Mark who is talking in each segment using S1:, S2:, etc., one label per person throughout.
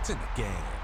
S1: It's in the game.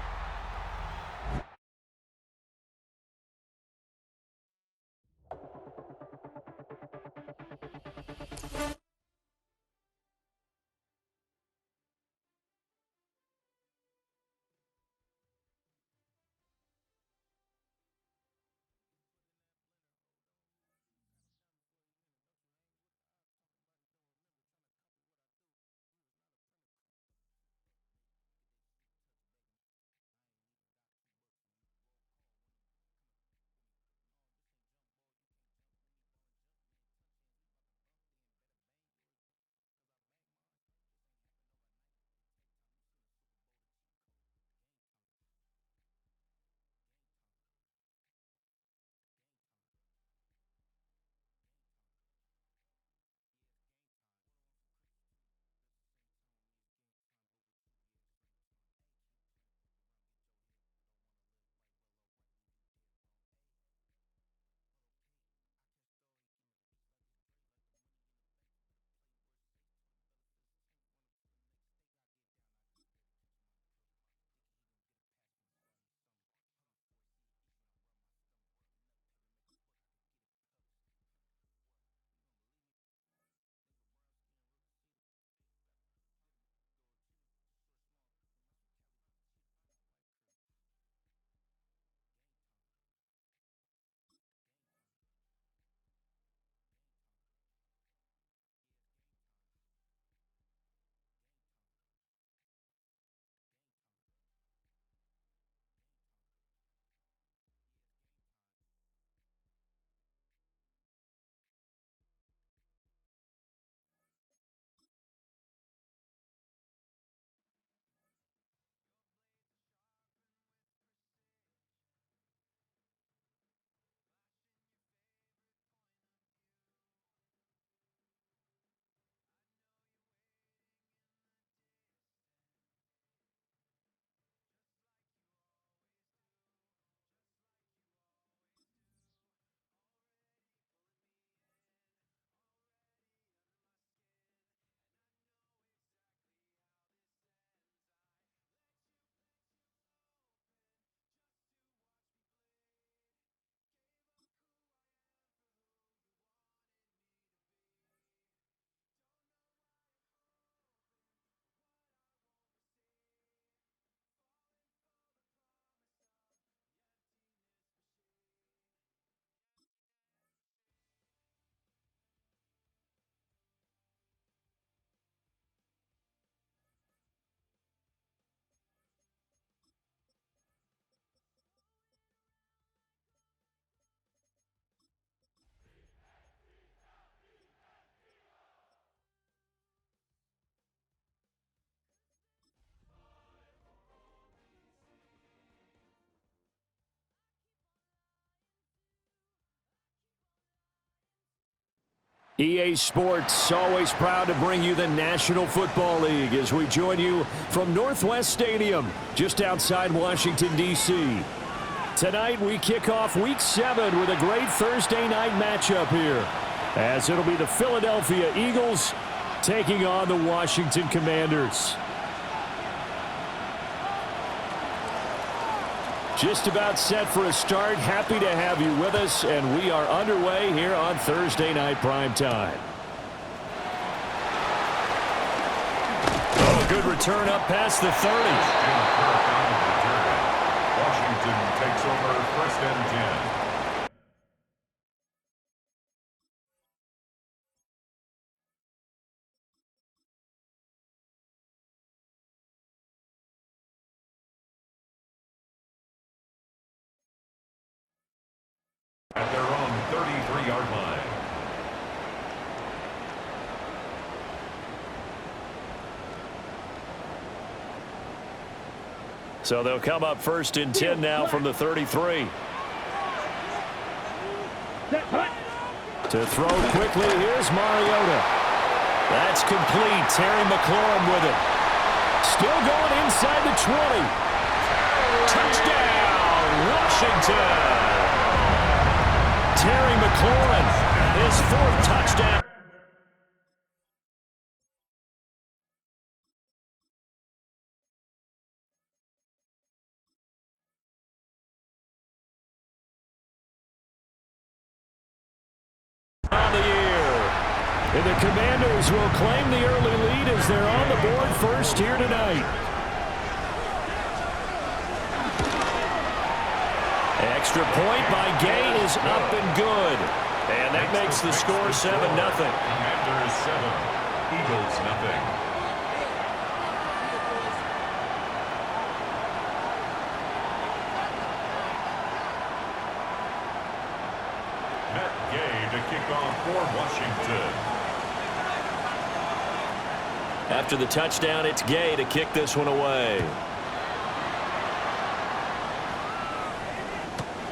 S2: EA Sports, always proud to bring you the National Football League as we join you from Northwest Stadium, just outside Washington, D.C. Tonight, we kick off Week 7 with a great Thursday night matchup here, as it'll be the Philadelphia Eagles taking on the Washington Commanders. Just about set for a start. Happy to have you with us, and we are underway here on Thursday Night Primetime. Oh, good return up past the 30.
S3: Washington takes over 1st and 10. At their own 33-yard line.
S2: So they'll come up 1st and 10 now from the 33. To throw quickly, here's Mariota. That's complete. Terry McLaurin with it. Still going inside the 20. Touchdown, Washington. Terry McLaurin, his 4th touchdown. And the Commanders will claim the early lead as they're on the board first here tonight. Extra point by Gay is up and good. And that makes the score 7-0.
S3: Commanders 7, Eagles nothing. Matt Gay to kick off for Washington.
S2: After the touchdown, it's Gay to kick this one away.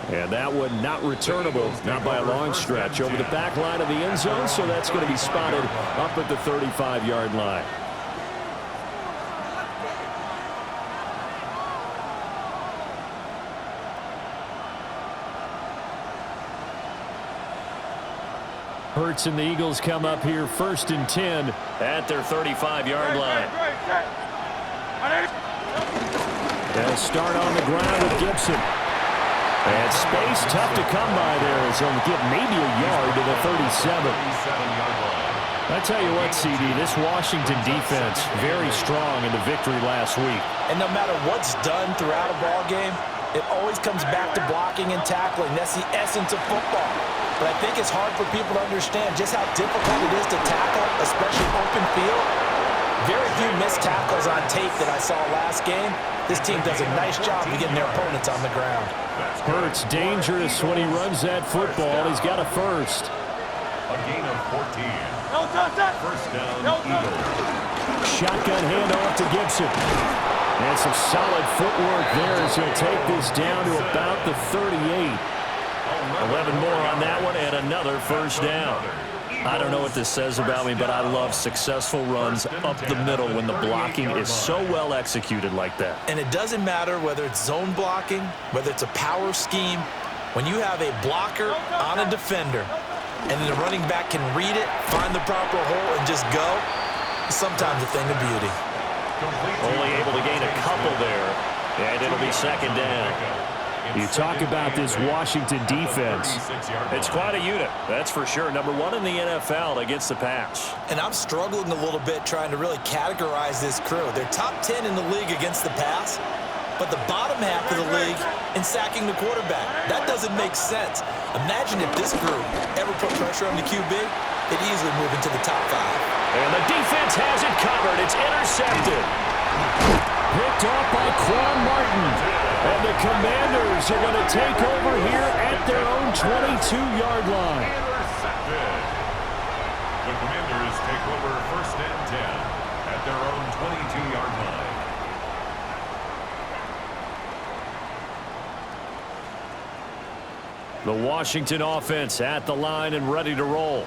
S2: And that one not returnable, not by a long stretch, over the back line of the end zone, so that's going to be spotted up at the 35-yard line. Hurts and the Eagles come up here 1st and 10 at their 35-yard line. They'll start on the ground with Gibson. And space tough to come by there as he'll get maybe a yard to the 37. I tell you what, CD, this Washington defense very strong in the victory last week.
S1: And no matter what's done throughout a ball game, it always comes back to blocking and tackling. That's the essence of football. But I think it's hard for people to understand just how difficult it is to tackle, especially open field. Very few missed tackles on tape that I saw last game. This team does a nice job of getting their opponents on the ground.
S2: Hurts dangerous when he runs that football. He's got a first.
S3: A gain of 14. First down, Eagles.
S2: Shotgun handoff to Gibson. And some solid footwork there as he'll take this down to about the 38. 11 more on that one and another first down. I don't know what this says about me, but I love successful runs up the middle when the blocking is so well executed like that.
S1: And it doesn't matter whether it's zone blocking, whether it's a power scheme. When you have a blocker on a defender and then the running back can read it, find the proper hole, and just go, sometimes a thing of beauty.
S2: Only able to gain a couple there, and it'll be 2nd down. You talk about this Washington defense. It's quite a unit, that's for sure. Number 1 in the NFL against the pass.
S1: And I'm struggling a little bit trying to really categorize this crew. They're top 10 in the league against the pass, but the bottom half of the league in sacking the quarterback. That doesn't make sense. Imagine if this group ever put pressure on the QB, they'd easily move into the top 5.
S2: And the defense has it covered. It's intercepted. Picked off by Quan Martin. And the Commanders are going to take over here at their own 22-yard line.
S3: Intercepted. The Commanders take over 1st and 10 at their own 22-yard line.
S2: The Washington offense at the line and ready to roll.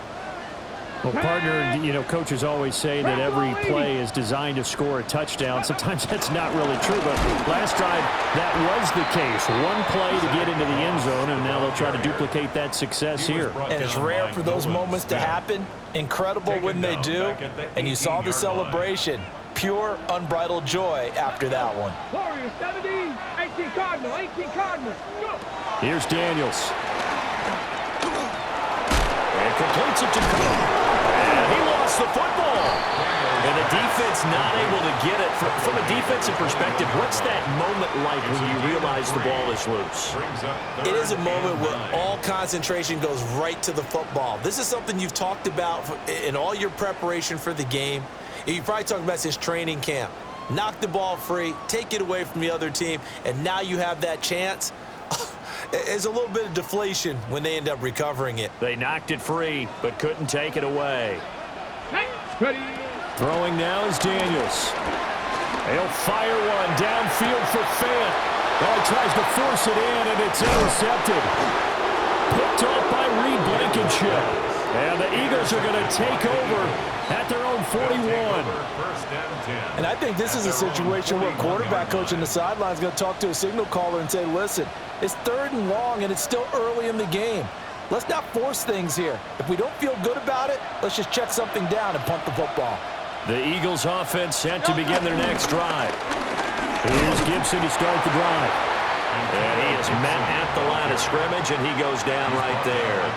S2: Well, partner, you know, coaches always say that every play is designed to score a touchdown. Sometimes that's not really true, but last drive, that was the case. One play to get into the end zone, and now they'll try to duplicate that success here.
S1: And it's rare for those moments to happen. Incredible when they do. And you saw the celebration. Pure, unbridled joy after that one.
S4: Warriors 17, 18 Cardinal, 18 Cardinal.
S2: Here's Daniels. And completes it to Cook. And he lost the football. And the defense not able to get it. From a defensive perspective, what's that moment like when you realize the ball is loose?
S1: It is a moment where all concentration goes right to the football. This is something you've talked about in all your preparation for the game. You probably talked about this training camp. Knock the ball free, take it away from the other team, and now you have that chance. There's a little bit of deflation when they end up recovering it.
S2: They knocked it free, but couldn't take it away.
S4: Ready.
S2: Throwing now is Daniels. He'll fire one downfield for Fant. Oh, he tries to force it in, and it's intercepted. Picked off by Reed Blankenship. And the Eagles are going to take over at their own 41.
S1: And I think this is a situation where quarterback coach on the sideline is going to talk to a signal caller and say, listen, it's 3rd and long, and it's still early in the game. Let's not force things here. If we don't feel good about it, let's just check something down and punt the football.
S2: The Eagles offense set to begin their next drive. Here's Gibson to start the drive. And he is met at the line of scrimmage, and he goes down right there.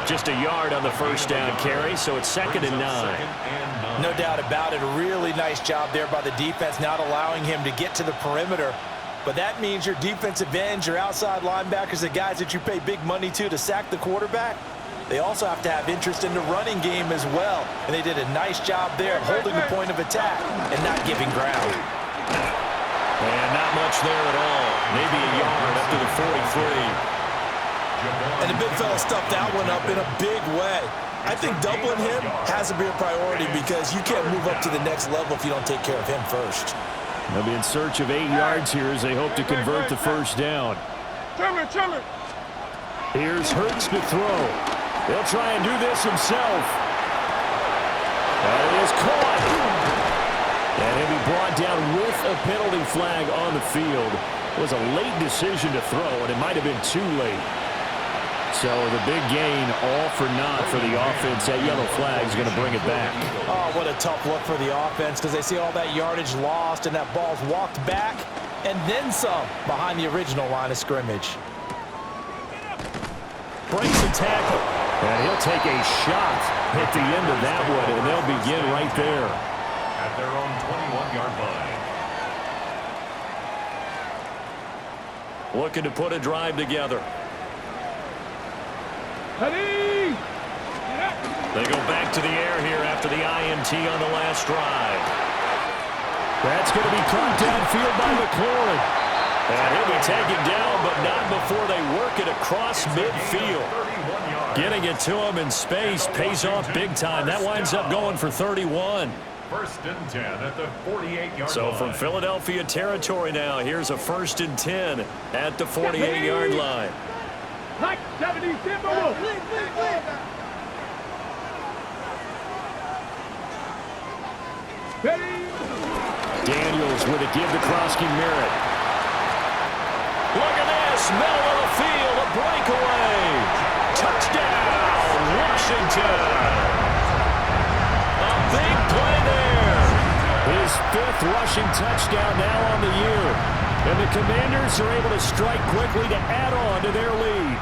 S2: Just a yard on the first down carry, so it's 2nd and 9.
S1: No doubt about it. A really nice job there by the defense, not allowing him to get to the perimeter. But that means your defensive ends, your outside linebackers, the guys that you pay big money to sack the quarterback, they also have to have interest in the running game as well. And they did a nice job there of holding the point of attack and not giving ground.
S2: And not much there at all. Maybe a yard up to the 43.
S1: And the big fella stuffed that one up in a big way. I think doubling him has to be a priority because you can't move up to the next level if you don't take care of him first.
S2: They'll be in search of 8 yards here as they hope to convert the first down. Here's Hurts to throw. They'll try and do this himself. That is caught. And he'll be brought down with a penalty flag on the field. It was a late decision to throw, and it might have been too late. So the big gain, all for naught for the offense. That yellow flag is going to bring it back.
S1: Oh, what a tough look for the offense because they see all that yardage lost and that ball's walked back and then some behind the original line of scrimmage.
S2: Breaks a tackle. And he'll take a shot at the end of that one, and they'll begin right there.
S3: At their own 21-yard line.
S2: Looking to put a drive together. They go back to the air here after the INT on the last drive. That's going to be caught downfield by McLaurin. And he'll be taken down, but not before they work it across midfield. Getting it to him in space pays off big time. That winds up going for 31.
S3: 1st and 10 at the 48-yard line.
S2: So from Philadelphia territory now, here's a 1st and 10 at the 48-yard line.
S4: Like 70
S2: Daniels with a give to Krosky Merritt. Look at this, middle of the field, a breakaway. Touchdown, Washington. A big play there. His 5th rushing touchdown now on the year. And the Commanders are able to strike quickly to add on to their lead.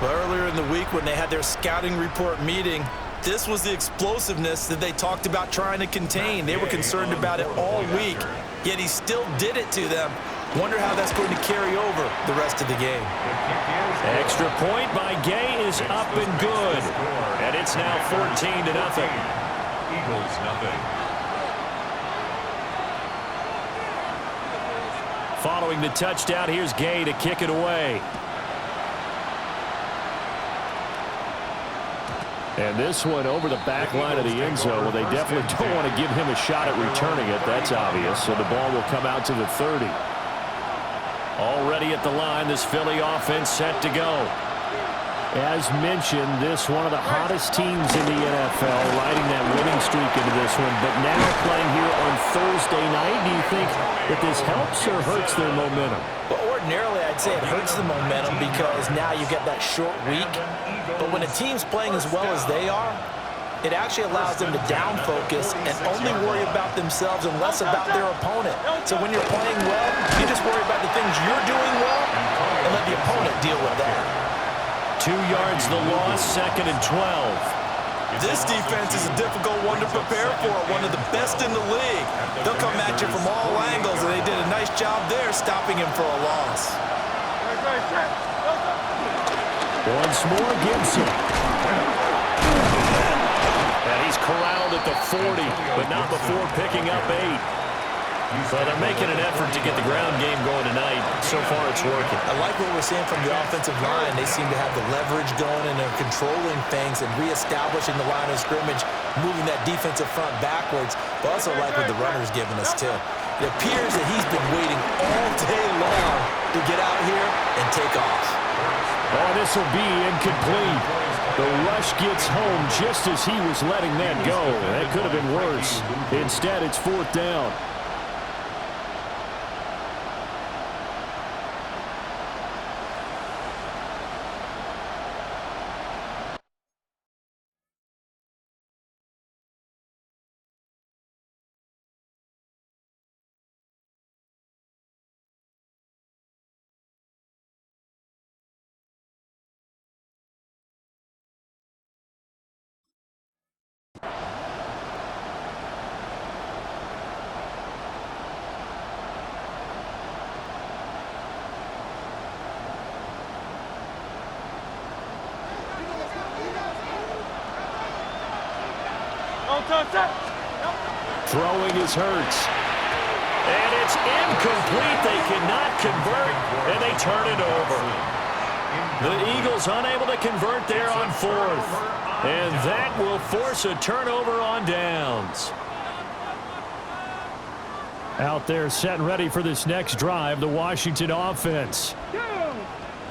S1: Well, earlier in the week when they had their scouting report meeting, this was the explosiveness that they talked about trying to contain. They were concerned about it all week, yet he still did it to them. Wonder how that's going to carry over the rest of the game.
S2: Extra point by Gay is up and good. And it's now 14-0.
S3: Eagles nothing.
S2: Following the touchdown, here's Gay to kick it away. And this one over the back line of the end zone. Well, they definitely don't want to give him a shot at returning it. That's obvious. So the ball will come out to the 30. Already at the line, this Philly offense set to go. As mentioned, this one of the hottest teams in the NFL, riding that winning streak into this one. But now playing here on Thursday night, do you think that this helps or hurts their momentum?
S1: Well, ordinarily, I'd say it hurts the momentum because now you get that short week. But when a team's playing as well as they are, it actually allows them to down focus and only worry about themselves and less about their opponent. So when you're playing well, you just worry about the things you're doing well and let the opponent deal with that.
S2: 2 yards the loss, 2nd and 12.
S1: This defense is a difficult one to prepare for, one of the best in the league. They'll come at you from all angles, and they did a nice job there stopping him for a loss.
S2: Once more, Gibson. And he's corralled at the 40, but not before picking up 8. So they're making an effort to get the ground game going tonight. So far, it's working.
S1: I like what we're seeing from the offensive line. They seem to have the leverage going, and they're controlling things and reestablishing the line of scrimmage, moving that defensive front backwards. But also like what the runner's giving us, too. It appears that he's been waiting all day long to get out here and take off.
S2: Oh, this will be incomplete. The rush gets home just as he was letting that go. That could have been worse. Instead, it's 4th down. Throwing is Hurts. And it's incomplete. They cannot convert, and they turn it over. The Eagles unable to convert there on fourth. And that will force a turnover on downs. Out there set and ready for this next drive, the Washington offense.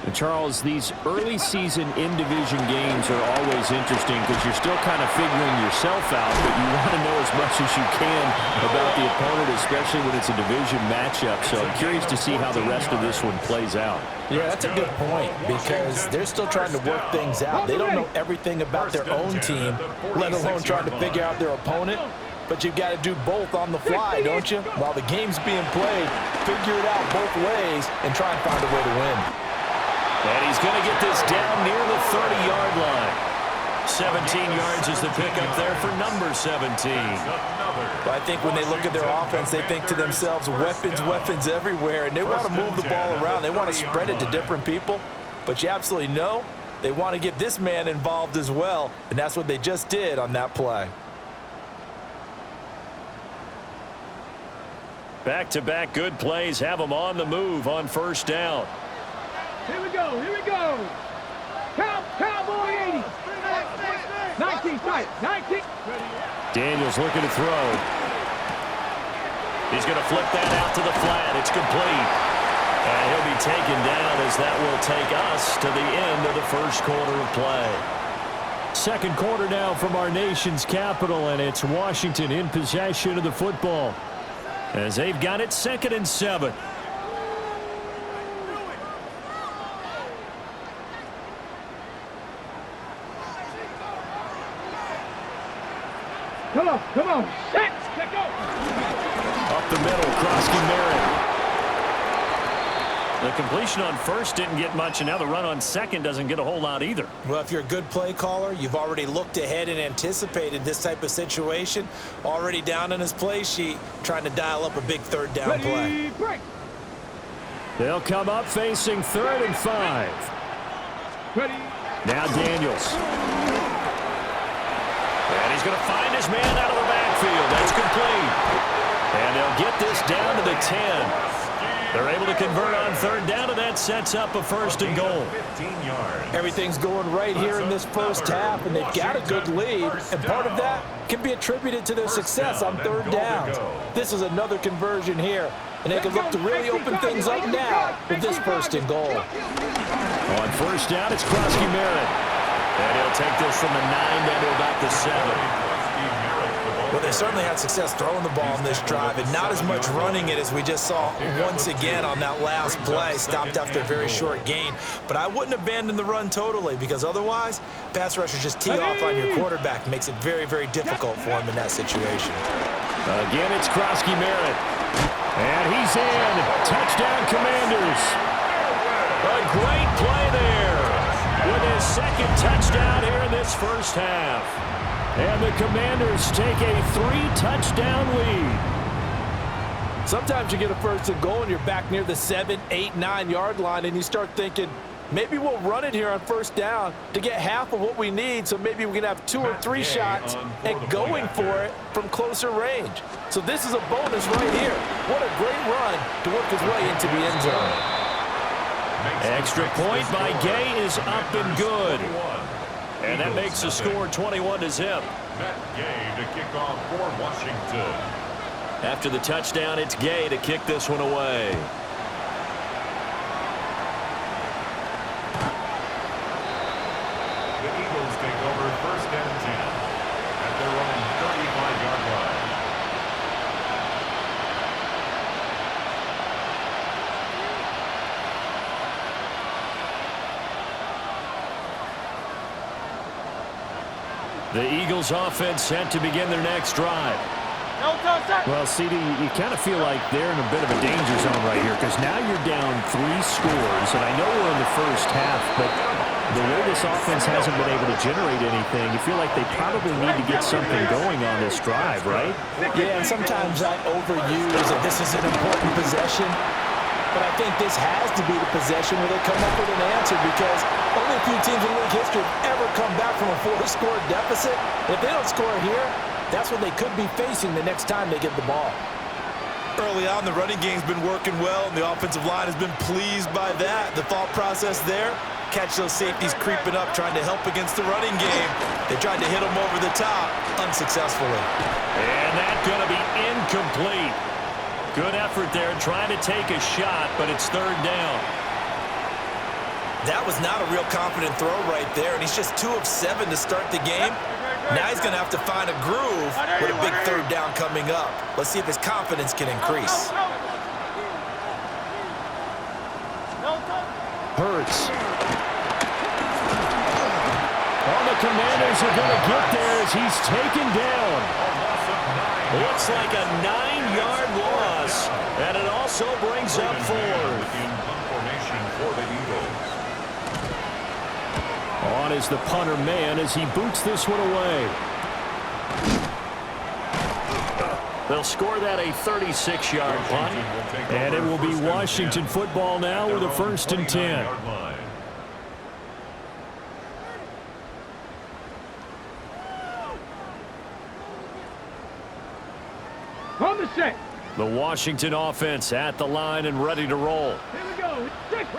S5: And Charles, these early season in-division games are always interesting because you're still kind of figuring yourself out, but you want to know as much as you can about the opponent, especially when it's a division matchup. So I'm curious to see how the rest of this one plays out.
S1: Yeah, that's a good point because they're still trying to work things out. They don't know everything about their own team, let alone trying to figure out their opponent. But you've got to do both on the fly, don't you? While the game's being played, figure it out both ways and try and find a way to win.
S2: And he's going to get this down near the 30-yard line. 17 yards is the pickup there for number 17.
S1: But I think when they look at their offense, they think to themselves, weapons, weapons everywhere, and they want to move the ball around. They want to spread it to different people. But you absolutely know they want to get this man involved as well, and that's what they just did on that play.
S2: Back-to-back good plays have them on the move on first down.
S4: Here we go, here we go. Cowboy 80. 19 tight, 19.
S2: Daniels looking to throw. He's going to flip that out to the flat. It's complete. And he'll be taken down as that will take us to the end of the first quarter of play. Second quarter now from our nation's capital, and it's Washington in possession of the football as they've got it 2nd and 7.
S4: Come on, set, let go.
S2: Up the middle, Krosky Merritt. The completion on first didn't get much, and now the run on second doesn't get a whole lot either.
S1: Well, if you're a good play caller, you've already looked ahead and anticipated this type of situation. Already down on his play sheet, trying to dial up a big third down play.
S4: Break.
S2: They'll come up facing 3rd and 5.
S4: Ready.
S2: Now Daniels. And he's going to find his man out of the backfield. That's complete. And they'll get this down to the 10. They're able to convert on 3rd down, and that sets up a 1st and goal.
S1: Everything's going right here in this first half, and they've got a good lead. And part of that can be attributed to their success on 3rd downs. This is another conversion here, and they can look to really open things up now with this 1st and goal.
S2: On 1st down, it's Krosky Merritt. And he'll take this from the 9 down to about the 7.
S1: Well, they certainly had success throwing the ball in this drive and not as much running it as we just saw once again on that last play. Stopped after a very short gain. But I wouldn't abandon the run totally because otherwise, pass rushers just tee off on your quarterback. Makes it very, very difficult for him in that situation.
S2: Again, it's Krosky Merritt. And he's in. Touchdown, Commanders. A great play there with his 2nd touchdown here in this first half. And the Commanders take a 3-touchdown lead.
S1: Sometimes you get a 1st and goal and you're back near the 7, 8, 9-yard line and you start thinking, maybe we'll run it here on 1st down to get half of what we need, so maybe we can have 2 or 3 shots at going for it from closer range. So this is a bonus right here. What a great run to work his way into the end zone.
S2: Extra point by Gay is up and good. And that makes the score 21-0.
S3: Matt Gay to kick off for Washington.
S2: After the touchdown, it's Gay to kick this one away.
S3: The Eagles take over 1st and 10 at their own 35-yard line.
S2: The Eagles offense set to begin their next drive.
S5: Well, CD, you kind of feel like they're in a bit of a danger zone right here because now you're down 3 scores, and I know we're in the first half, but the way this offense hasn't been able to generate anything, you feel like they probably need to get something going on this drive, right?
S1: Yeah, and sometimes I overuse that this is an important possession, but I think this has to be the possession where they come up with an answer because only a few teams in league history have ever come back from a 4-score deficit. If they don't score here, that's what they could be facing the next time they get the ball. Early on, the running game's been working well, and the offensive line has been pleased by that. The thought process there, catch those safeties creeping up, trying to help against the running game. They tried to hit them over the top, unsuccessfully.
S5: And that's going to be incomplete. Good effort there, trying to take a shot, but it's third down.
S1: That was not a real confident throw right there, and he's just 2 of 7 to start the game. Now he's going to have to find a groove with a big third down coming up. Let's see if his confidence can increase.
S2: Hurts. All the Commanders are going to get there as he's taken down.
S5: Looks like a 9-yard loss, and it also brings up 4.
S3: In formation for the Eagles.
S2: On is the punter man as he boots this one away.
S5: They'll score that a 36-yard punt.
S2: And it will be Washington football now with a 1st and 10.
S4: On the set.
S2: The Washington offense at the line and ready to roll.
S4: Here we go.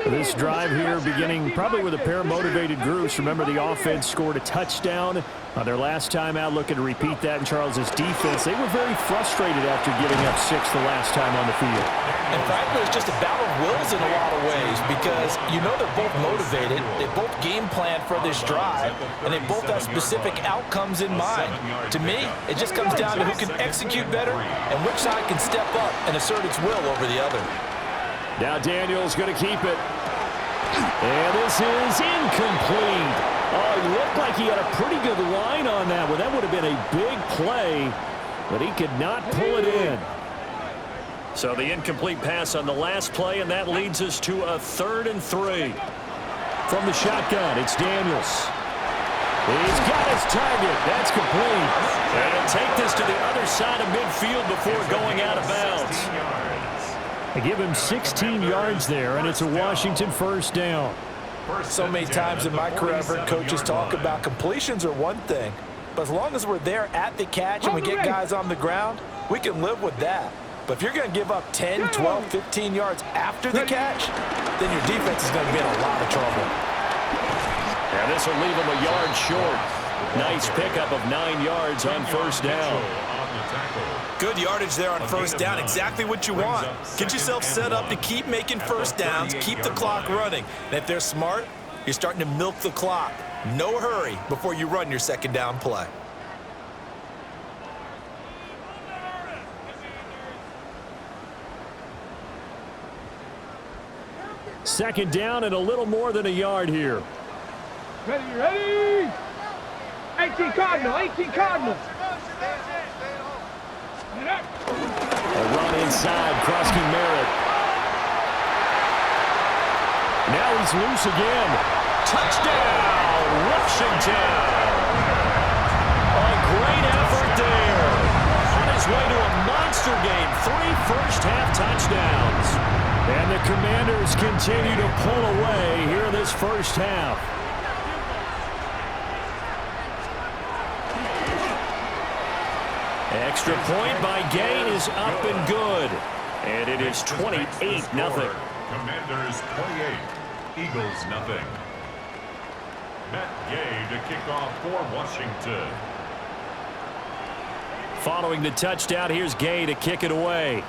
S2: This drive here beginning probably with a pair of motivated groups. Remember, the offense scored a touchdown on their last time out. Looking to repeat that in Charles's defense. They were very frustrated after giving up 6 the last time on the field.
S1: And frankly, it's just a battle of wills in a lot of ways because you know they're both motivated, they both game plan for this drive, and they both have specific outcomes in mind. To me, it just comes down to who can execute better and which side can step up and assert its will over the other.
S2: Now Daniel's going to keep it. And this is incomplete. Oh, it looked like he had a pretty good line on that one. That would have been a big play, but he could not pull it in.
S5: So the incomplete pass on the last play, and that leads us to a 3rd and 3.
S2: From the shotgun, it's Daniels. He's got his target. That's complete.
S5: And take this to the other side of midfield before going out of bounds.
S2: They give him 16 yards there, and it's a Washington 1st down.
S1: So many times in my career, I've heard coaches talk about completions are one thing, but as long as we're there at the catch and we get guys on the ground, we can live with that. But if you're going to give up 10, 12, 15 yards after the catch, then your defense is going to be in a lot of trouble.
S5: And this will leave him a yard short. Nice pickup of 9 yards on 1st down.
S1: Good yardage there on 1st down, exactly what you want. Get yourself set up to keep making 1st downs, keep the clock running. And if they're smart, you're starting to milk the clock. No hurry before you run your 2nd down play.
S2: Second down and a little more than a yard here.
S4: Ready. 18 Cardinal, 18 Cardinal.
S2: A run inside, Krusky Merritt. Now he's loose again.
S5: Touchdown, Washington. A great effort there. On his way to a monster game, 3 first-half touchdowns.
S2: And the Commanders continue to pull away here in this 1st half.
S5: Extra point by Gay is up and good. And it is 28-0.
S3: Commanders 28, Eagles nothing. Matt Gay to kick off for Washington.
S2: Following the touchdown, here's Gay to kick it away.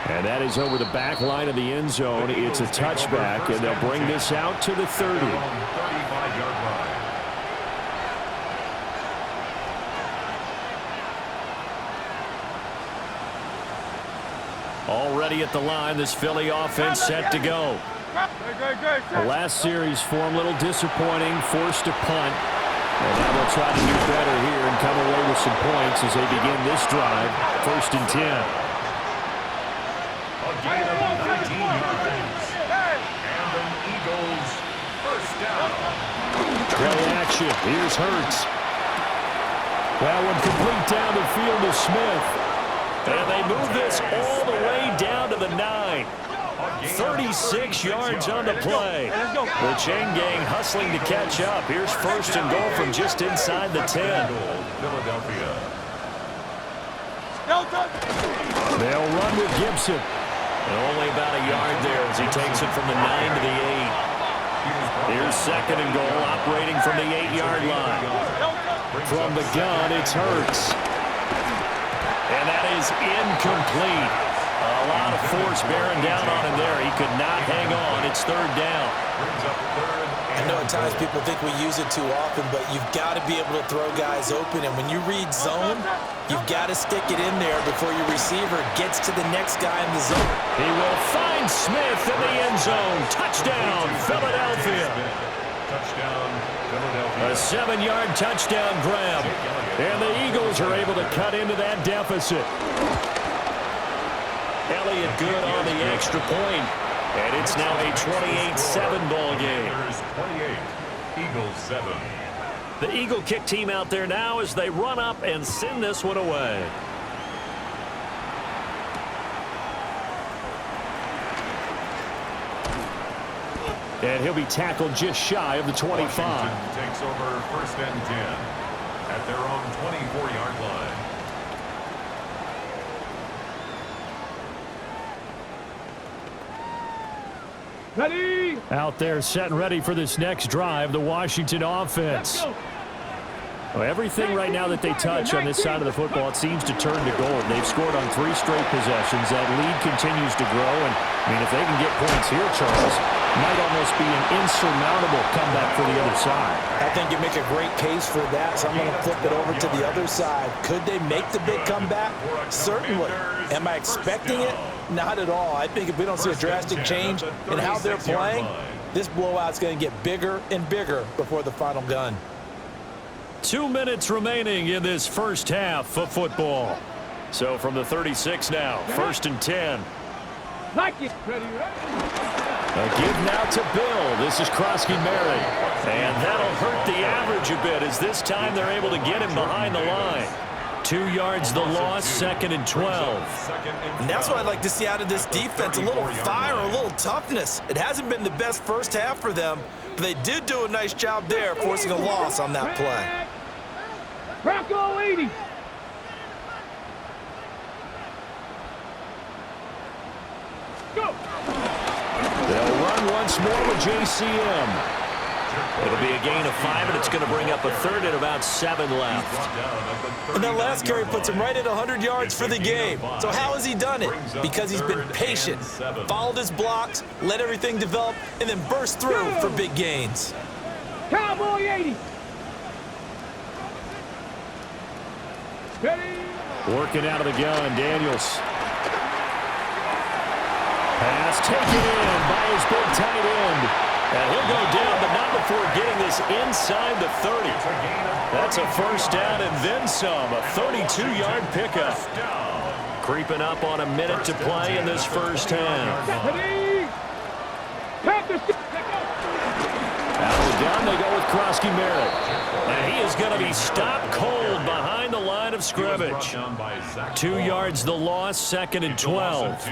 S2: And that is over the back line of the end zone. It's a touchback, and they'll bring this out to the 30.
S3: 35-yard line.
S2: Already at the line, this Philly offense set to go. The last series for him, a little disappointing, forced to punt. And now they'll try to do better here and come away with some points as they begin this drive. 1st and 10.
S3: A gain of 19 yards. And the Eagles 1st down.
S2: Play action. Here's Hurts. That one complete down the field to Smith.
S5: And they move this all the way down to the 9.
S3: A
S2: 36 yards on the play. The chain gang hustling to catch up. Here's first and goal from just inside the 10.
S3: Philadelphia.
S2: They'll run with Gibson. And only about a yard there as he takes it from the 9 to the 8. Here's second and goal, operating from the 8-yard line. From the gun, it's Hurts. And that is incomplete. A lot of force bearing down on him there. He could not hang on. It's third down.
S1: I know at times people think we use it too often, but you've got to be able to throw guys open. And when you read zone, you've got to stick it in there before your receiver gets to the next guy in the zone.
S2: He will find Smith in the end zone. Touchdown, Philadelphia.
S3: Touchdown, Philadelphia.
S2: A 7-yard touchdown grab. And the Eagles are able to cut into that deficit. Elliott good on the extra point. And it's now a 28-7 ball game.
S3: 28, Eagles 7.
S2: The Eagle kick team out there now as they run up and send this one away. And he'll be tackled just shy of the 25.
S3: Washington takes over first and 10 at their own 24-yard line.
S4: Ready?
S2: Out there set and ready for this next drive, the Washington offense. Well, everything right now that they touch on this side of the football, it seems to turn to gold. They've scored on 3 straight possessions. That lead continues to grow. And, I mean, if they can get points here, Charles, it might almost be an insurmountable comeback for the other side.
S1: I think you make a great case for that, so I'm going to flip it over to the other side. Could they make the big comeback? Certainly. Am I expecting it? Not at all. I think if we don't see a drastic change in how they're playing, this blowout's going to get bigger and bigger before the final gun.
S2: 2 minutes remaining in this first half of football. So from the 36 now, first and 10.
S4: Like it. Ready?
S2: A give now to Bill. This is Krosky-Mary. And that'll hurt the average a bit as this time they're able to get him behind the line. 2 yards the loss, second and 12.
S1: And that's what I'd like to see out of this defense, a little fire, a little toughness. It hasn't been the best first half for them, but they did do a nice job there forcing a loss on that play.
S4: Bronco 80. Go.
S2: They'll run once more with JCM. It'll be a gain of 5, and it's going to bring up a third and about 7 left.
S1: And that last carry puts him right at 100 yards for the game. So how has he done it? Because he's been patient, followed his blocks, let everything develop, and then burst through for big gains.
S4: Cowboy 80. Ready?
S2: Working out of the gun, Daniels. Pass taken in by his big tight end. And he'll go down, but not before getting this inside the 30. That's a first down and then some. A 32-yard pickup. Creeping up on a minute to play in this first half.
S4: Ready?
S2: Out of the gun, they go with Krosky-Mary. And he is going to be stopped cold behind the line of scrimmage. 2 yards the loss, second and 12.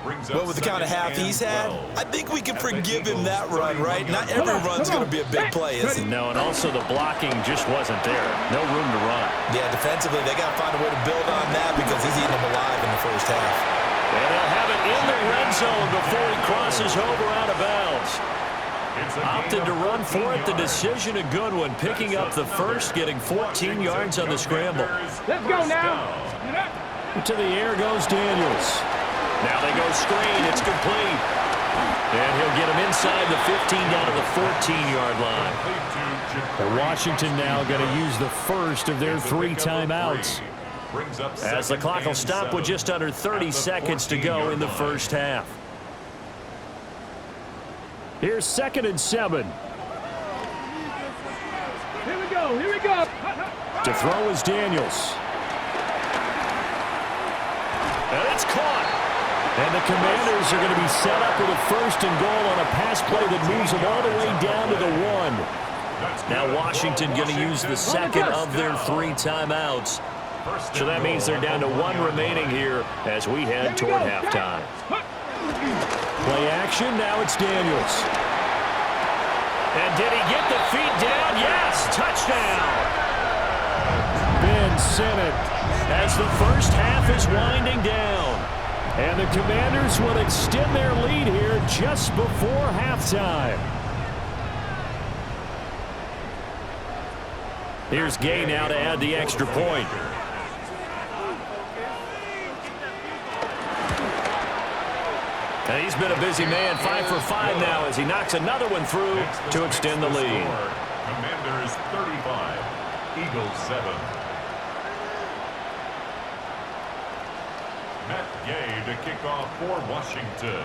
S1: But with the kind of half he's had, I think we can forgive him that run, right? Not every run's going to be a big play, is it?
S2: No, and also the blocking just wasn't there. No room to run.
S1: Yeah, defensively, they got to find a way to build on that because he's eating them alive in the first half.
S2: And they'll have it in the red zone before he crosses over out of bounds. Opted to run for it. The decision a good one. Picking up the first, getting 14 yards on the scramble.
S4: Let's go now.
S2: To the air goes Daniels. Now they go screen. It's complete. And he'll get him inside the 15 down to the 14-yard line. And Washington now going to use the first of their 3 timeouts. As the clock will stop with just under 30 seconds to go in the first half. Here's second and 7.
S4: Here we go. Here we go.
S2: To throw is Daniels. And it's caught. And the Commanders are going to be set up with a first and goal on a pass play that moves them all the way down to the 1. Now Washington going to use the second of their 3 timeouts. So that means they're down to 1 remaining here as we head toward halftime. Play action, now it's Daniels.
S5: And did he get the feet down? Yes, touchdown.
S2: Ben sent it as the first half is winding down. And the Commanders will extend their lead here just before halftime.
S5: Here's Gay now to add the extra point. And he's been a busy man, 5 for 5 now as he knocks another one through to extend the lead.
S3: Commanders 35, Eagles 7. Matt Gay to kick off for Washington.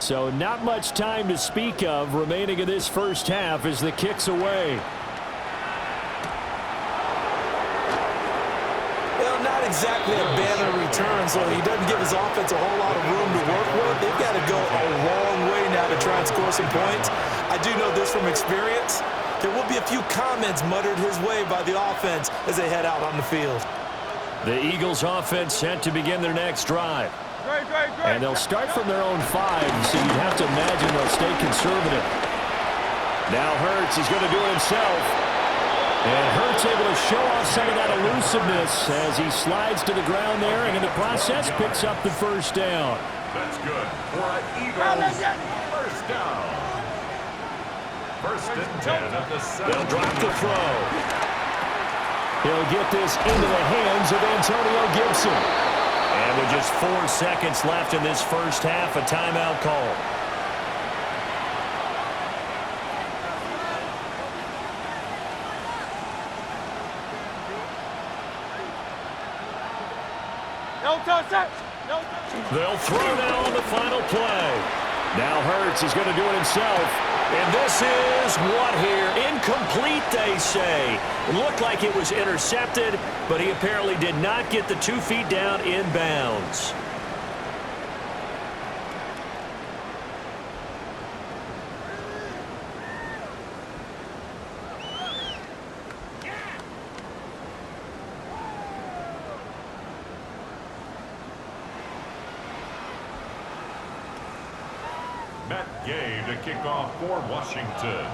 S2: So not much time to speak of remaining in this first half as the kick's away.
S1: Well, not exactly a banner return, so he doesn't give his offense a whole lot of room to work with. They've got to go a long way now to try and score some points. I do know this from experience. There will be a few comments muttered his way by the offense as they head out on the field.
S2: The Eagles offense set to begin their next drive. And they'll start from their own 5, so you'd have to imagine they'll stay conservative. Now Hurts is going to do it himself. And Hurts able to show off some of that elusiveness as he slides to the ground there and in the process picks up the first down.
S3: That's good for an Eagles first down. First and 10 at the 7.
S5: They'll drop the throw.
S2: He'll get this into the hands of Antonio Gibson.
S5: And with just 4 seconds left in this first half, a timeout call.
S2: They'll throw now on the final play. Now Hurts is going to do it himself.
S5: And this is what here? Incomplete, they say. It looked like it was intercepted, but he apparently did not get the 2 feet down in bounds.
S3: Matt Gay to kick off for Washington.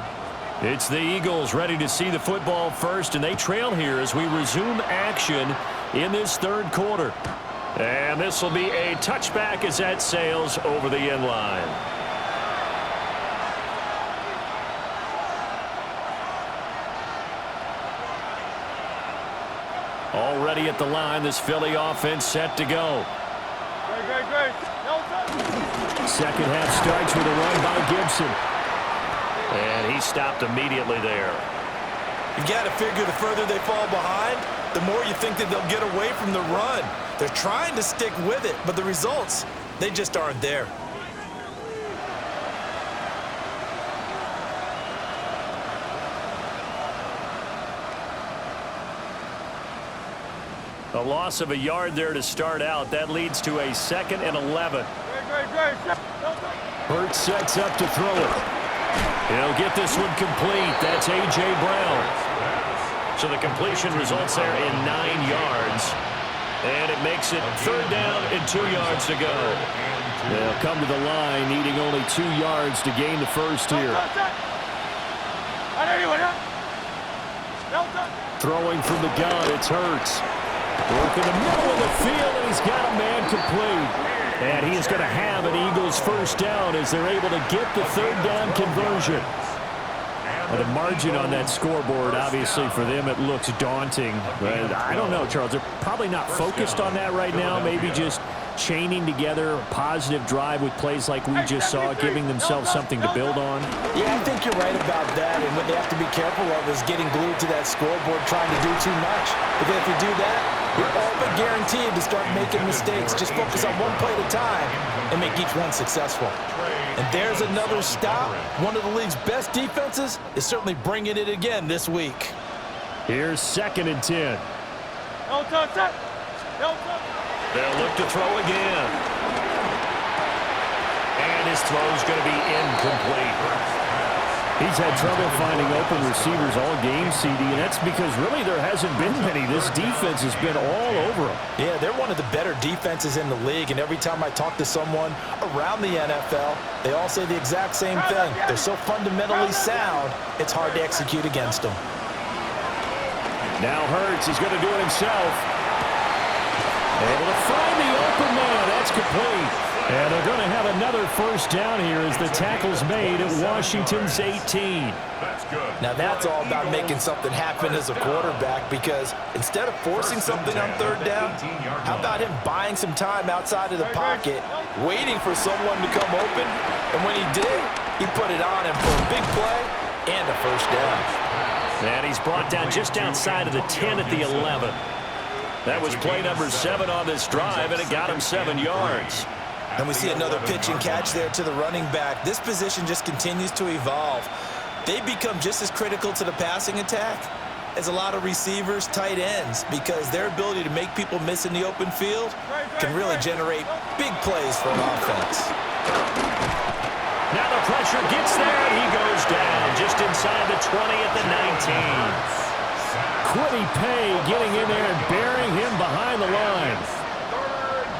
S2: It's the Eagles ready to see the football first, and they trail here as we resume action in this third quarter.
S5: And this will be a touchback as that sails over the end line.
S2: Already at the line, this Philly offense set to go. Second half starts with a run by Gibson.
S5: And he stopped immediately there.
S1: You got to figure the further they fall behind, the more you think that they'll get away from the run. They're trying to stick with it, but the results, they just aren't there.
S5: A loss of a yard there to start out. That leads to a 2nd and 11.
S2: Hurts sets up to throw it. He'll get this one complete. That's A.J. Brown.
S5: So the completion results there in 9 yards. And it makes it 3rd down and 2 yards to go.
S2: They'll come to the line, needing only 2 yards to gain the first here. Throwing from the gun, it's Hurts. Work in the middle of the field, and he's got a man complete. And he is going to have an Eagles first down as they're able to get the 3rd down conversion. Well, the margin on that scoreboard, obviously, for them, it looks daunting. But I don't know, Charles. They're probably not focused on that right now. Maybe just chaining together a positive drive with plays like we just saw, giving themselves something to build on.
S1: Yeah, I think you're right about that. And what they have to be careful of is getting glued to that scoreboard trying to do too much. Because if you do that, you're all but guaranteed to start making mistakes. Just focus on one play at a time and make each one successful. And there's another stop. One of the league's best defenses is certainly bringing it again this week.
S2: Here's 2nd and 10.
S5: They'll look to throw again. And his throw's going to be incomplete.
S2: He's had trouble finding open receivers all game, CD, and that's because really there hasn't been many. This defense has been all over him.
S1: Yeah, they're one of the better defenses in the league, and every time I talk to someone around the NFL, they all say the exact same thing. They're so fundamentally sound, it's hard to execute against them.
S2: Now Hurts is going to do it himself. Able to find the open man. That's complete. And they're going to have another first down here as the tackle's made at Washington's 18.
S3: That's good.
S1: Now that's all about making something happen as a quarterback, because instead of forcing something on third down, how about him buying some time outside of the pocket, waiting for someone to come open, and when he did, he put it on him for a big play and a first down.
S2: And he's brought down just outside of the 10 at the 11. That was play number 7 on this drive, and it got him 7 yards.
S1: And we see another pitch and catch there to the running back. This position just continues to evolve. They become just as critical to the passing attack as a lot of receivers, tight ends, because their ability to make people miss in the open field can really generate big plays for an offense.
S2: Now the pressure gets there, and he goes down just inside the 20 at the 19. Quiddy Pay getting in there and burying him behind the line.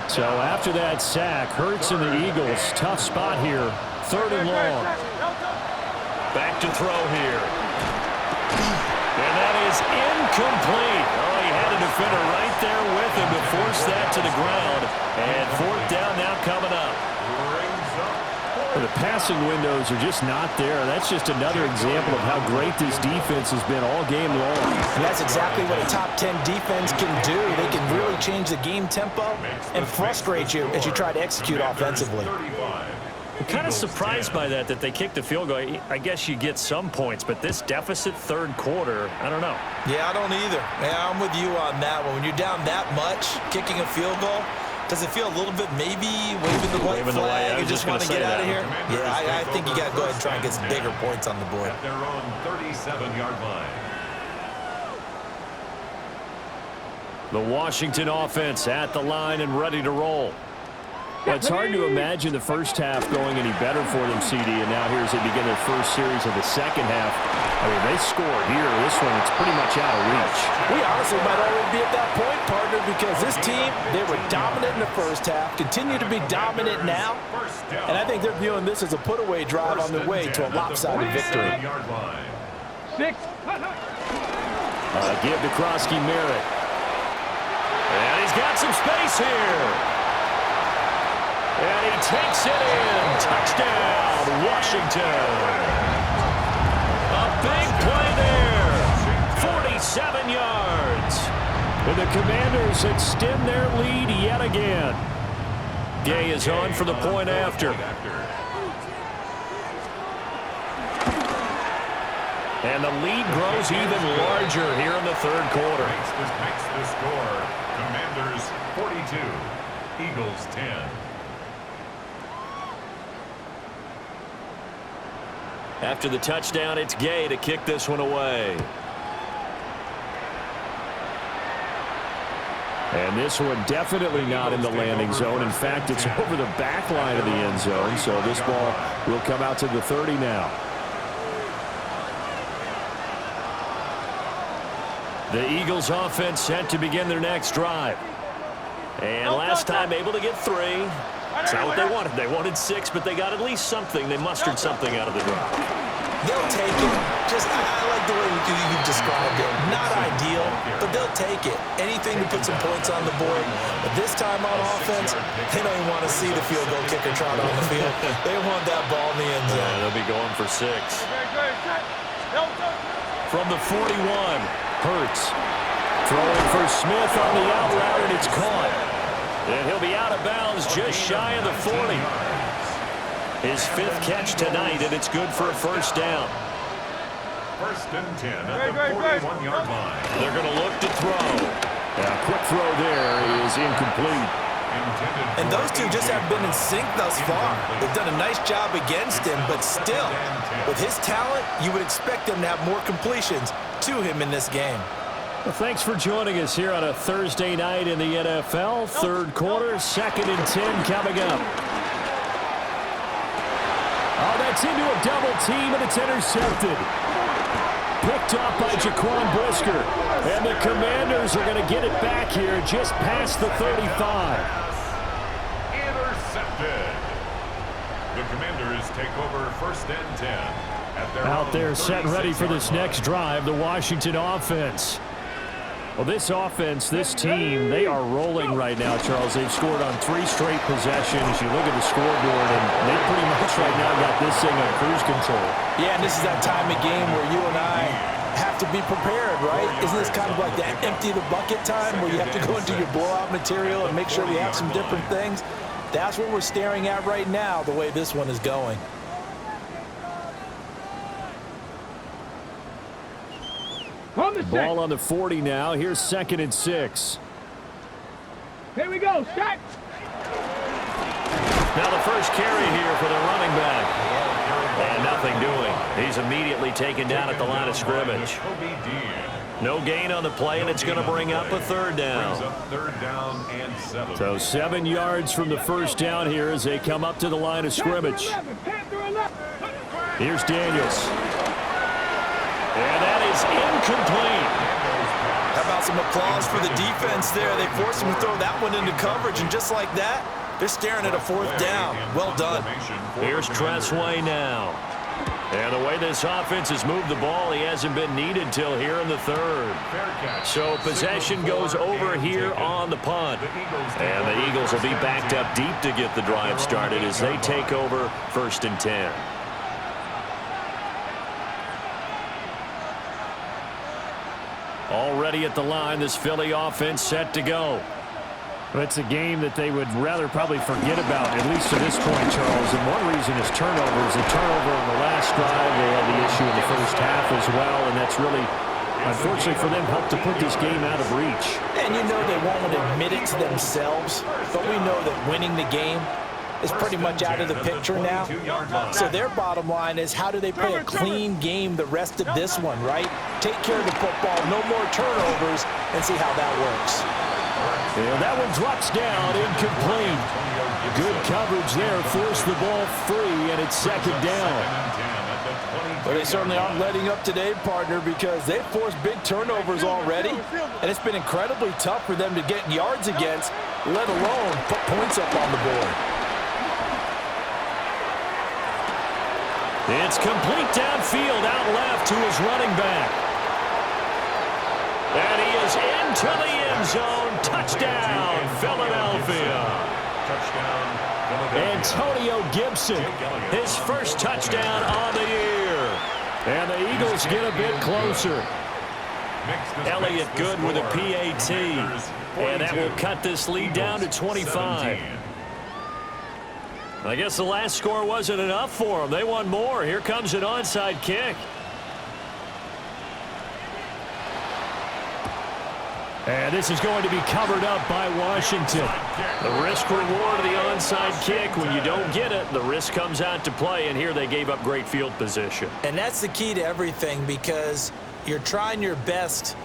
S2: So after that sack, Hurts and the Eagles, tough spot here, 3rd and long. Back to throw here. And that is incomplete. Oh, he had a defender right there with him to force that to the ground. And 4th down now coming up. The passing windows are just not there. That's just another example of how great this defense has been all game long.
S1: And that's exactly what a top 10 defense can do. They can really change the game tempo and frustrate you as you try to execute offensively.
S2: I'm kind of surprised by that they kicked the field goal. I guess you get some points, but this deficit 3rd quarter, I don't know.
S1: Yeah, I don't either. Yeah, I'm with you on that one. When you're down that much, kicking a field goal, does it feel a little bit maybe waving the white flag and just want to get out of here? Yeah, I think you got to go ahead and try and get some bigger points on the board.
S3: At their own 37-yard line.
S2: The Washington offense at the line and ready to roll. Well, it's hard to imagine the first half going any better for them, CD, and now here as they begin their first series of the second half. I mean, they scored here. This one, it's pretty much out of reach.
S1: We honestly might already be at that point, partner, because this team, they were dominant in the first half, continue to be dominant now, and I think they're viewing this as a put-away drive on their way to a lopsided victory.
S4: 6.
S2: Give to Krosky Merritt. And he's got some space here. And he takes it in. Touchdown, Washington. A big play there. 47 yards. And the Commanders extend their lead yet again. Gay is on for the point after. And the lead grows even larger here in the 3rd quarter.
S3: Makes the score. Commanders 42, Eagles 10.
S2: After the touchdown, it's Gay to kick this one away. And this one definitely not in the landing zone. In fact, it's over the back line of the end zone, so this ball will come out to the 30 now. The Eagles offense set to begin their next drive. And last time able to get 3. That's not what they wanted. They wanted 6, but they got at least something. They mustered something out of the drive.
S1: They'll take it. I like the way you described it. Not ideal, but they'll take it. Anything to put some points on the board. But this time on offense, they don't even want to see the field goal kicker trot on the field. They want that ball in the end zone.
S2: Yeah, they'll be going for 6. From the 41, Hurts. Throwing for Smith on the out route, and it's caught. And he'll be out of bounds just shy of the 40. His 5th catch tonight, and it's good for a first down.
S3: 1st and 10 at the 41-yard line.
S2: They're going to look to throw. A quick throw there is incomplete.
S1: And those two just haven't been in sync thus far. They've done a nice job against him, but still, with his talent, you would expect him to have more completions to him in this game.
S2: Well, thanks for joining us here on a Thursday night in the NFL. 3rd quarter, 2nd and 10 coming up. Oh, they Gets into a double team, and it's intercepted. Picked off by Jaquan Brisker. And the Commanders are going to get it back here just past the 35.
S3: Intercepted. The Commanders take over 1st and 10 at their
S2: Out there set and ready for this
S3: 36-yard line.
S2: next drive, the Washington offense. Well, this offense, this team, they are rolling right now, Charles. They've scored on 3 straight possessions. You look at the scoreboard, and they pretty much right now got this thing on cruise control.
S1: Yeah, and this is that time of game where you and I have to be prepared, right? Isn't this kind of like that empty the bucket time where you have to go into your blowout material and make sure we have some different things? That's what we're staring at right now, the way this one is going.
S2: Ball on the 40 now. Here's 2nd and 6.
S4: Here we go. Set.
S5: Now the first carry here for the running back. And nothing doing. He's immediately taken down at the line of scrimmage. No gain on the play, and it's going to bring up a 3rd down.
S2: So 7 yards from the first down here as they come up to the line of scrimmage. Here's Daniels. And that is incomplete.
S1: How about some applause for the defense there? They forced him to throw that one into coverage, and just like that, they're staring at a 4th down. Well done.
S5: Here's Tressway now. And the way this offense has moved the ball, he hasn't been needed till here in the 3rd. So possession goes over here on the punt. And the Eagles will be backed up deep to get the drive started as they take over 1st and 10.
S2: Already at the line, this Philly offense set to go. It's a game that they would rather probably forget about, at least to this point, Charles. And one reason is turnovers. The turnover on the last drive, they had the issue in the first half as well, and that's really, unfortunately for them, helped to put this game out of reach.
S1: And you know they won't admit it to themselves, but we know that winning the game is pretty much out of the picture now. So their bottom line is, how do they play a clean game the rest of this one, right? Take care of the football, no more turnovers, and see how that works.
S2: And that one drops down, incomplete. Good coverage there, forced the ball free, and it's 2nd down.
S1: But they certainly aren't letting up today, partner, because they've forced big turnovers already, and it's been incredibly tough for them to get yards against, let alone put points up on the board.
S2: It's complete downfield, out left to his running back. And he is into the end zone. Touchdown, Philadelphia. Antonio Gibson, his first touchdown on the year. And the Eagles get a bit closer. Elliott Good with a PAT. And that will cut this lead down to 25. I guess the last score wasn't enough for them. They want more. Here comes an onside kick. And this is going to be covered up by Washington. The risk-reward of the onside kick. When you don't get it, the risk comes out to play, and here they gave up great field position.
S1: And that's the key to everything, because you're trying your best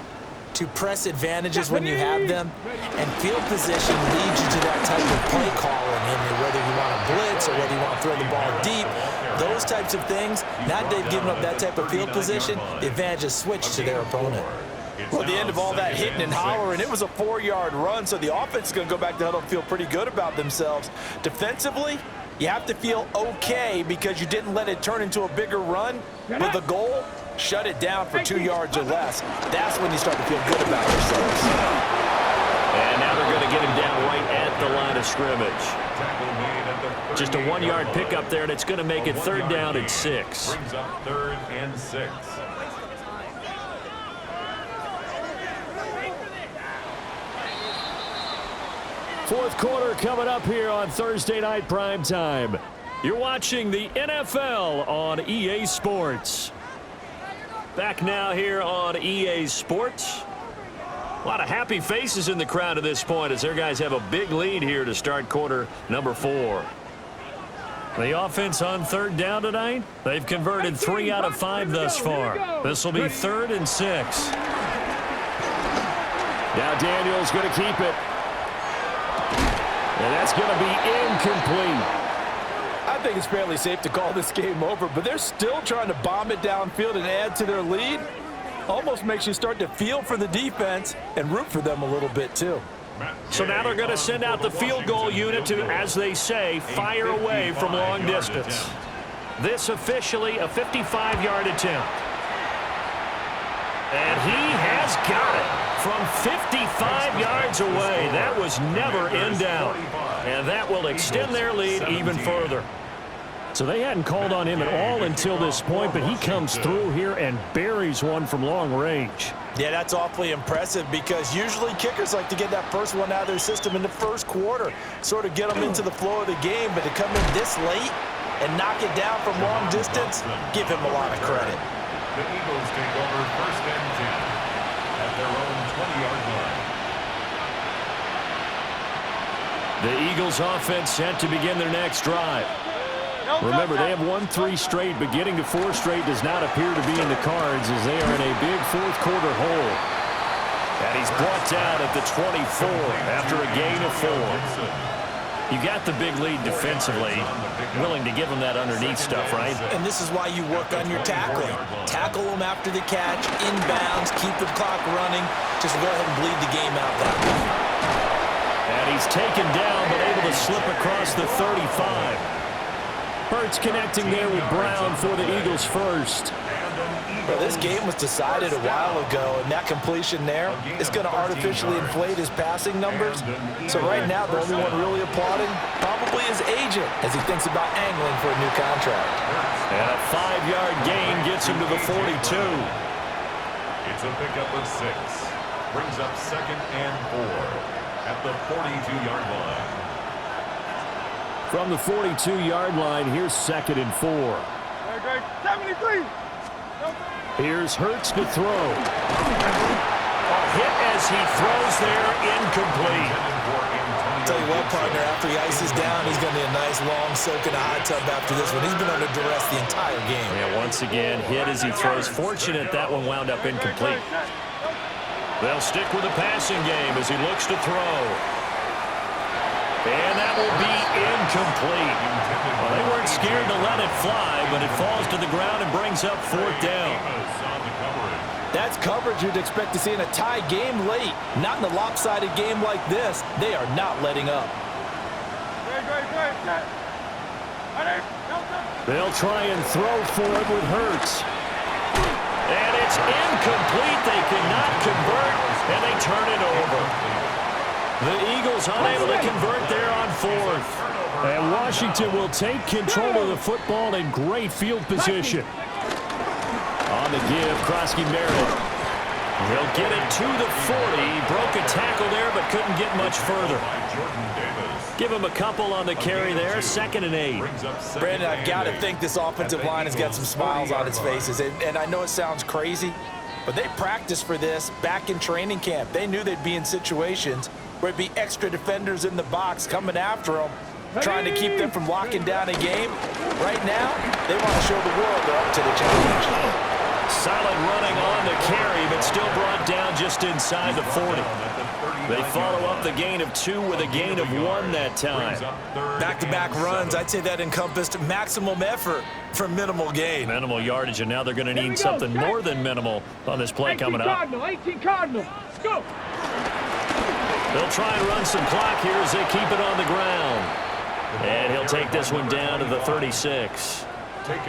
S1: to press advantages when you have them, and field position leads you to that type of play calling, and whether you want to blitz or whether you want to throw the ball deep, those types of things. Now that they've given up that type of field position, the advantage is switched to their opponent. Well, at the end of all that hitting and hollering, it was a 4-yard run, so the offense is going to go back to the huddle and feel pretty good about themselves. Defensively, you have to feel okay because you didn't let it turn into a bigger run. With the goal, shut it down for 2 yards or less. That's when you start to feel good about yourselves.
S5: And now they're going to get him down right at the line of scrimmage. Just a 1-yard pickup there, and it's going to make it 3rd down and 6.
S3: Brings up 3rd and 6.
S2: Fourth quarter coming up here on Thursday Night Primetime. You're watching the NFL on EA Sports. Back now here on EA Sports. A lot of happy faces in the crowd at this point as their guys have a big lead here to start quarter number 4. The offense on 3rd down tonight, they've converted 3 out of 5 thus far. This will be 3rd and 6. Now Daniels going to keep it. And that's going to be incomplete.
S1: I
S6: I think it's fairly safe to call this game over, but they're still trying to bomb it downfield and add to their lead. Almost makes you start to feel for the defense and root for them a little bit too.
S2: So now they're going to send out the field goal unit to, as they say, fire away from long distance. This officially a 55-yard attempt. And he has got it from 55 yards away. That was never in doubt. And that will extend their lead even further. So they hadn't called on him at all until this point, but he comes through here and buries one from long range.
S1: Yeah, that's awfully impressive because usually kickers like to get that first one out of their system in the first quarter, sort of get them into the flow of the game, but to come in this late and knock it down from long distance, give him a lot of credit.
S3: The Eagles take over first and 10 at their own 20-yard line.
S2: The Eagles offense set to begin their next drive. Remember, they have won 3 straight, but getting to 4 straight does not appear to be in the cards as they are in a big fourth-quarter hole. And he's brought down at the 24 after a gain of 4. You got the big lead defensively, willing to give them that underneath stuff, right?
S1: And this is why you work on your tackling. Tackle them after the catch, inbounds, keep the clock running. Just go ahead and bleed the game out that way.
S2: And he's taken down, but able to slip across the 35. Hurts connecting there with Brown for the Eagles first.
S1: Well, this game was decided a while ago, and that completion there is going to artificially inflate his passing numbers. So right now, the only one really applauding probably his agent as he thinks about angling for a new contract.
S2: And a 5-yard gain gets him to the 42.
S3: It's a pickup of 6. Brings up second and 4 at the 42-yard line.
S2: From the 42-yard line, here's second and 4.
S4: 73.
S2: Here's Hurts to throw. A hit as he throws there, incomplete.
S1: Tell you what, partner, after he ices down, he's going to need a nice long soak in a hot tub after this one. He's been under duress the entire game.
S2: Yeah, once again, hit as he throws. Fortunate that one wound up incomplete. They'll stick with the passing game as he looks to throw. And that will be incomplete. Well, they weren't scared to let it fly, but it falls to the ground and brings up 4th down.
S1: That's coverage you'd expect to see in a tie game late. Not in a lopsided game like this. They are not letting up.
S2: They'll try and throw for it with Hurts. And it's incomplete. They cannot convert, and they turn it over. The Eagles unable to convert there on 4th. And Washington will take control of the football in great field position. On the give, Krosky Meredith. He'll get it to the 40. He broke a tackle there, but couldn't get much further. Give him a couple on the carry there, 2nd and 8.
S1: Brandon, I've got to think this offensive line has got some smiles on its faces. And I know it sounds crazy, but they practiced for this back in training camp. They knew they'd be in situations where it'd be extra defenders in the box coming after them, trying to keep them from locking down a game. Right now, they want to show the world they're up to the challenge.
S2: Solid running on the carry, but still brought down just inside the 40. They follow up the gain of 2 with a gain of 1 that time.
S1: Back-to-back runs, I'd say that encompassed maximum effort for minimal gain.
S2: Minimal yardage, and now they're going to need something more than minimal on this play coming up.
S4: 18 Cardinal, go!
S2: They'll try and run some clock here as they keep it on the ground. And he'll take this one down to the 36.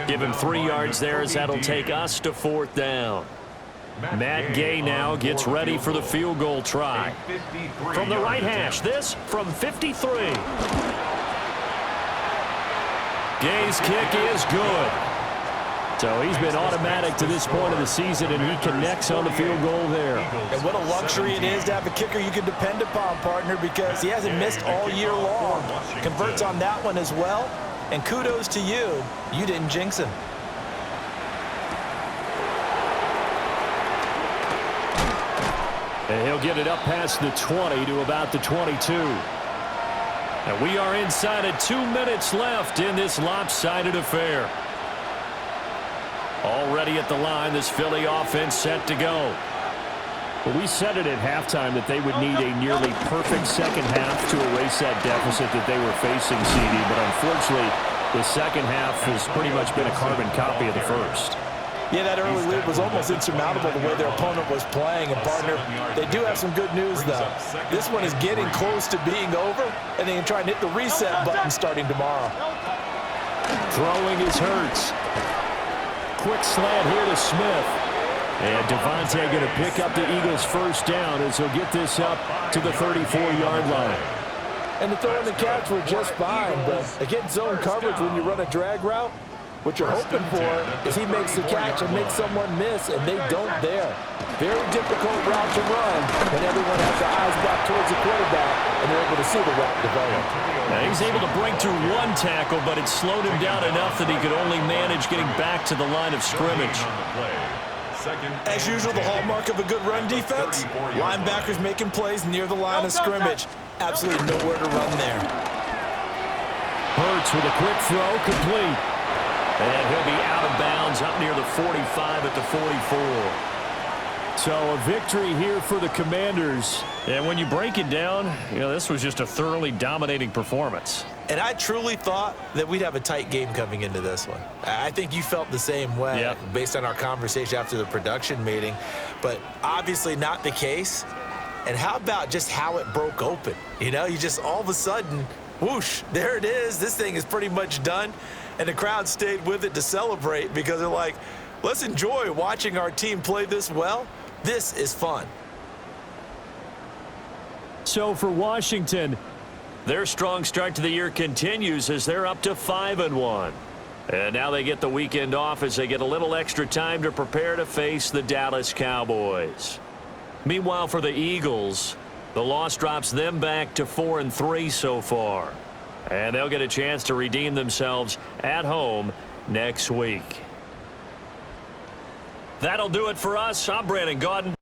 S2: Give him 3 yards there as that'll take us to 4th down. Matt Gay now gets ready for the field goal try. From the right hash, this from 53. Gay's kick is good. So he's been automatic to this point of the season, and he connects on the field goal there.
S1: And what a luxury it is to have a kicker you can depend upon, partner, because he hasn't missed all year long. Converts on that one as well. And kudos to you. You didn't jinx him.
S2: And he'll get it up past the 20 to about the 22. And we are inside of 2 minutes left in this lopsided affair. Already at the line, this Philly offense set to go. Well, we said it at halftime that they would need a nearly perfect second half to erase that deficit that they were facing, CD. But unfortunately,
S5: The second half has pretty much been a carbon copy of the first.
S6: Yeah, that early lead was almost insurmountable the way their opponent was playing. And, partner, they do have some good news, though. This one is getting close to being over, and they can try and hit the reset button starting tomorrow.
S2: Throwing is Hurts. Quick slant here to Smith. And Devontae going to pick up the Eagles' first down as he'll get this up to the 34-yard line.
S6: And the throw and the catch were just fine, but against zone coverage when you run a drag route, what you're hoping for is he makes the catch and makes someone miss, and they don't there. Very difficult route to run when everyone has their eyes back towards the quarterback and they're able to see the route develop.
S5: Now he's able to break through one tackle, but it slowed him down enough that he could only manage getting back to the line of scrimmage.
S1: As usual, the hallmark of a good run defense, linebackers making plays near the line of scrimmage. Absolutely nowhere to run there.
S2: Hurts with a quick throw, complete.
S5: And he'll be out of bounds up near the 45 at the 44.
S2: So a victory here for the Commanders.
S5: And when you break it down, this was just a thoroughly dominating performance.
S1: And I truly thought that we'd have a tight game coming into this one. I think you felt the same way based on our conversation after the production meeting, but obviously not the case. And how about just how it broke open? You just all of a sudden, whoosh, there it is. This thing is pretty much done. And the crowd stayed with it to celebrate because they're like, let's enjoy watching our team play this well. This is fun.
S2: So for Washington,
S5: their strong start to the year continues as they're up to 5-1. And now they get the weekend off as they get a little extra time to prepare to face the Dallas Cowboys. Meanwhile, for the Eagles, the loss drops them back to 4-3 so far. And they'll get a chance to redeem themselves at home next week. That'll do it for us. I'm Brandon Gaudin.